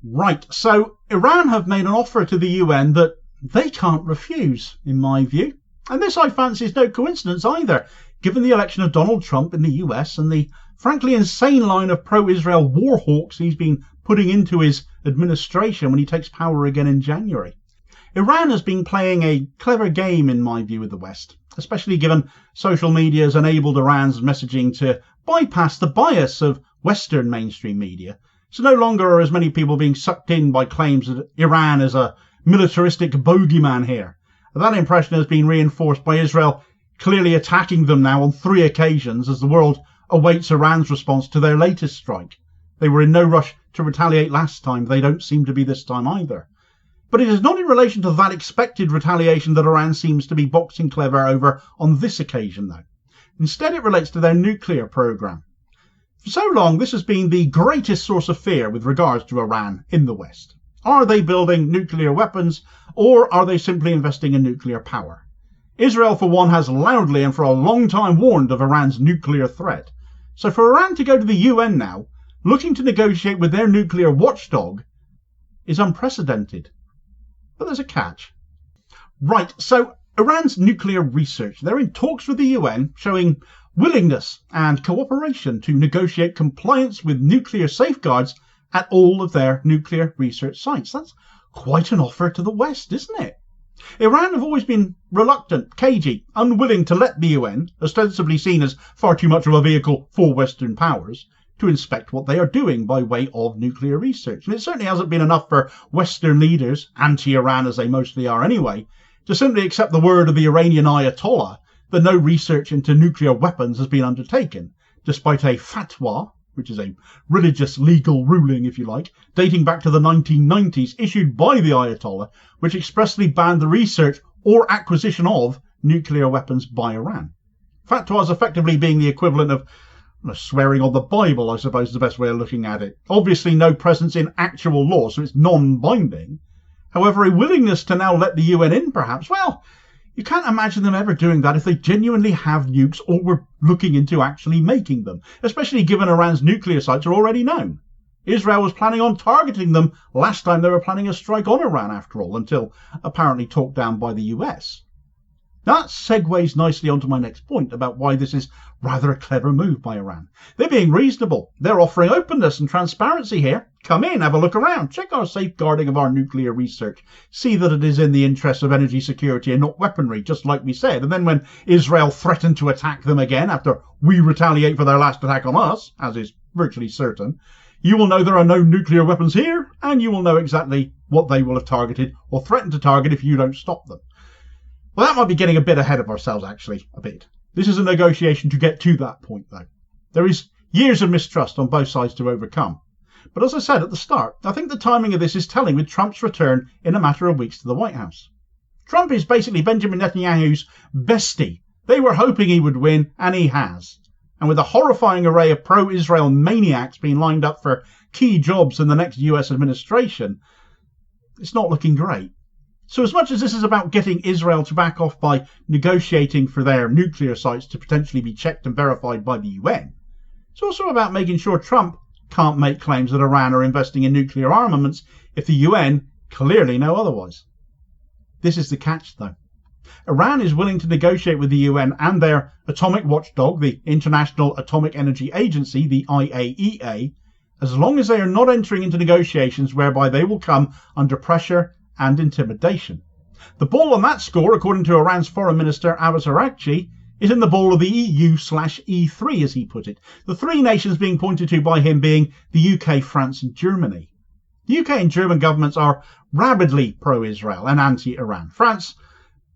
Right, so Iran have made an offer to the UN that they can't refuse, in my view. And this, I fancy, is no coincidence either, given the election of Donald Trump in the US and the frankly insane line of pro-Israel war hawks he's been putting into his administration when he takes power again in January. Iran has been playing a clever game, in my view, with the West, especially given social media has enabled Iran's messaging to bypass the bias of Western mainstream media. So no longer are as many people being sucked in by claims that Iran is a militaristic bogeyman here. That impression has been reinforced by Israel clearly attacking them now on 3 occasions as the world awaits Iran's response to their latest strike. They were in no rush to retaliate last time. They don't seem to be this time either. But it is not in relation to that expected retaliation that Iran seems to be boxing clever over on this occasion, though. Instead, it relates to their nuclear program. For so long, this has been the greatest source of fear with regards to Iran in the West. Are they building nuclear weapons, or are they simply investing in nuclear power? Israel, for one, has loudly and for a long time warned of Iran's nuclear threat. So for Iran to go to the UN now, looking to negotiate with their nuclear watchdog, is unprecedented. But there's a catch. Right, so Iran's nuclear research. They're in talks with the UN, showing willingness and cooperation to negotiate compliance with nuclear safeguards at all of their nuclear research sites. That's quite an offer to the West, isn't it? Iran have always been reluctant, cagey, unwilling to let the UN, ostensibly seen as far too much of a vehicle for Western powers, to inspect what they are doing by way of nuclear research. And it certainly hasn't been enough for Western leaders, anti-Iran as they mostly are anyway, to simply accept the word of the Iranian Ayatollah that no research into nuclear weapons has been undertaken, despite a fatwa, which is a religious legal ruling, if you like, dating back to the 1990s, issued by the Ayatollah, which expressly banned the research or acquisition of nuclear weapons by Iran. Fatwas effectively being the equivalent of swearing on the Bible, I suppose is the best way of looking at it. Obviously no presence in actual law, so it's non-binding. However, a willingness to now let the UN in, perhaps, well, you can't imagine them ever doing that if they genuinely have nukes or were looking into actually making them, especially given Iran's nuclear sites are already known. Israel was planning on targeting them last time they were planning a strike on Iran, after all, until apparently talked down by the US. That segues nicely onto my next point about why this is rather a clever move by Iran. They're being reasonable. They're offering openness and transparency here. Come in, have a look around, check our safeguarding of our nuclear research, see that it is in the interests of energy security and not weaponry, just like we said. And then when Israel threatened to attack them again after we retaliate for their last attack on us, as is virtually certain, you will know there are no nuclear weapons here, and you will know exactly what they will have targeted or threatened to target if you don't stop them. Well, that might be getting a bit ahead of ourselves, actually, a bit. This is a negotiation to get to that point, though. There is years of mistrust on both sides to overcome. But as I said at the start, I think the timing of this is telling with Trump's return in a matter of weeks to the White House. Trump is basically Benjamin Netanyahu's bestie. They were hoping he would win, and he has. And with a horrifying array of pro-Israel maniacs being lined up for key jobs in the next US administration, it's not looking great. So as much as this is about getting Israel to back off by negotiating for their nuclear sites to potentially be checked and verified by the UN, it's also about making sure Trump can't make claims that Iran are investing in nuclear armaments if the UN clearly know otherwise. This is the catch, though. Iran is willing to negotiate with the UN and their atomic watchdog, the International Atomic Energy Agency, the IAEA, as long as they are not entering into negotiations whereby they will come under pressure and intimidation. The ball on that score, according to Iran's Foreign Minister Abbas Araghchi, is in the ball of the EU/E3, as he put it, the 3 nations being pointed to by him being the UK, France and Germany. The UK and German governments are rabidly pro-Israel and anti-Iran. France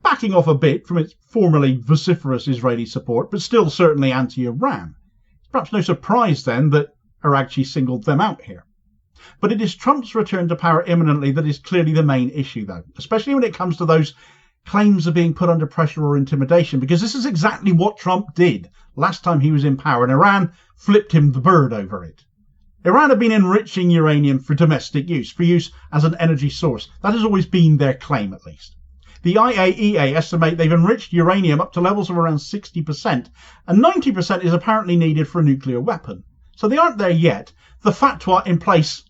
backing off a bit from its formerly vociferous Israeli support, but still certainly anti-Iran. It's perhaps no surprise then that Araghchi singled them out here. But it is Trump's return to power imminently that is clearly the main issue, though, especially when it comes to those claims of being put under pressure or intimidation, because this is exactly what Trump did last time he was in power, and Iran flipped him the bird over it. Iran have been enriching uranium for domestic use, for use as an energy source. That has always been their claim, at least. The IAEA estimate they've enriched uranium up to levels of around 60%, and 90% is apparently needed for a nuclear weapon. So they aren't there yet. The fatwa in place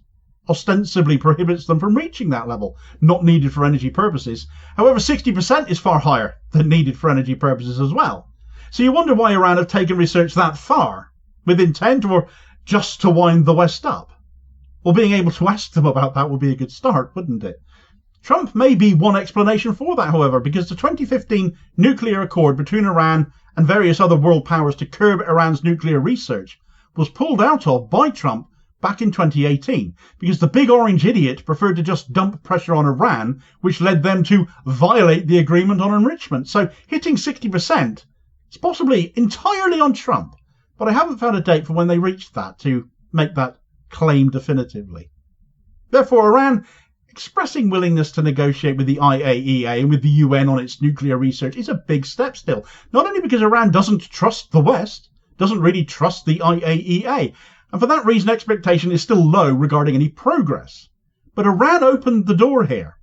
ostensibly prohibits them from reaching that level, not needed for energy purposes. However, 60% is far higher than needed for energy purposes as well. So you wonder why Iran have taken research that far, with intent or just to wind the West up. Well, being able to ask them about that would be a good start, wouldn't it? Trump may be one explanation for that, however, because the 2015 nuclear accord between Iran and various other world powers to curb Iran's nuclear research was pulled out of by Trump back in 2018, because the big orange idiot preferred to just dump pressure on Iran, which led them to violate the agreement on enrichment. So hitting 60% is possibly entirely on Trump, but I haven't found a date for when they reached that to make that claim definitively. Therefore, Iran expressing willingness to negotiate with the IAEA and with the UN on its nuclear research is a big step still, not only because Iran doesn't trust the West, doesn't really trust the IAEA, and for that reason expectation is still low regarding any progress. But Iran opened the door here.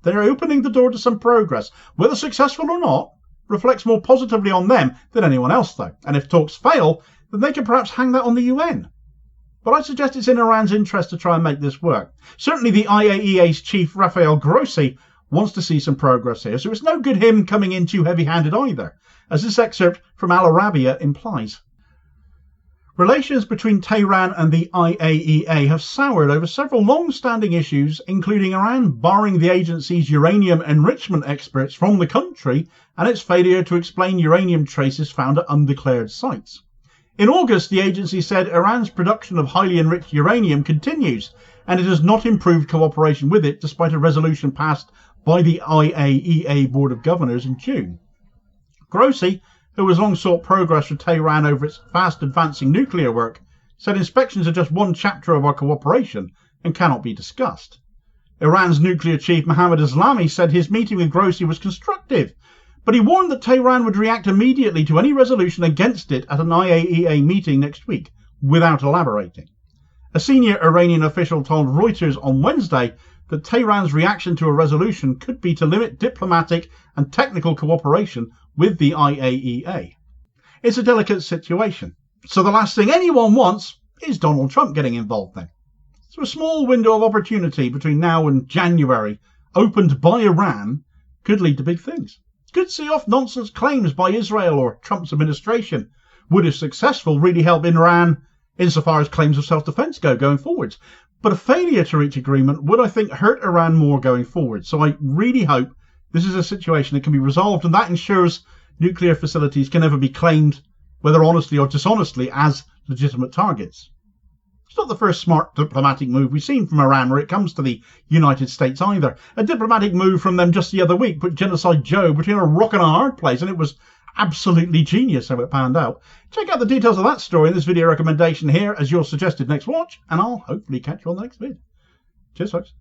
They're opening the door to some progress. Whether successful or not reflects more positively on them than anyone else, though. And if talks fail, then they can perhaps hang that on the UN. But I suggest it's in Iran's interest to try and make this work. Certainly the IAEA's chief, Rafael Grossi, wants to see some progress here, so it's no good him coming in too heavy-handed either, as this excerpt from Al Arabiya implies. Relations between Tehran and the IAEA have soured over several long-standing issues, including Iran barring the agency's uranium enrichment experts from the country and its failure to explain uranium traces found at undeclared sites. In August, the agency said Iran's production of highly enriched uranium continues, and it has not improved cooperation with it despite a resolution passed by the IAEA Board of Governors in June. Grossi, who has long sought progress with Tehran over its fast-advancing nuclear work, said inspections are just one chapter of our cooperation and cannot be discussed. Iran's nuclear chief Mohammad Islami said his meeting with Grossi was constructive, but he warned that Tehran would react immediately to any resolution against it at an IAEA meeting next week, without elaborating. A senior Iranian official told Reuters on Wednesday that Tehran's reaction to a resolution could be to limit diplomatic and technical cooperation with the IAEA. It's a delicate situation, so the last thing anyone wants is Donald Trump getting involved then. So a small window of opportunity between now and January, opened by Iran, could lead to big things. Could see off nonsense claims by Israel or Trump's administration. Would, if successful, really help Iran insofar as claims of self-defense go going forwards. But a failure to reach agreement would, I think, hurt Iran more going forward. So I really hope this is a situation that can be resolved, and that ensures nuclear facilities can never be claimed, whether honestly or dishonestly, as legitimate targets. It's not the first smart diplomatic move we've seen from Iran where it comes to the United States either. A diplomatic move from them just the other week put Genocide Joe between a rock and a hard place, and it was absolutely genius how it panned out. Check out the details of that story in this video recommendation here as your suggested next watch, and I'll hopefully catch you on the next vid. Cheers, folks.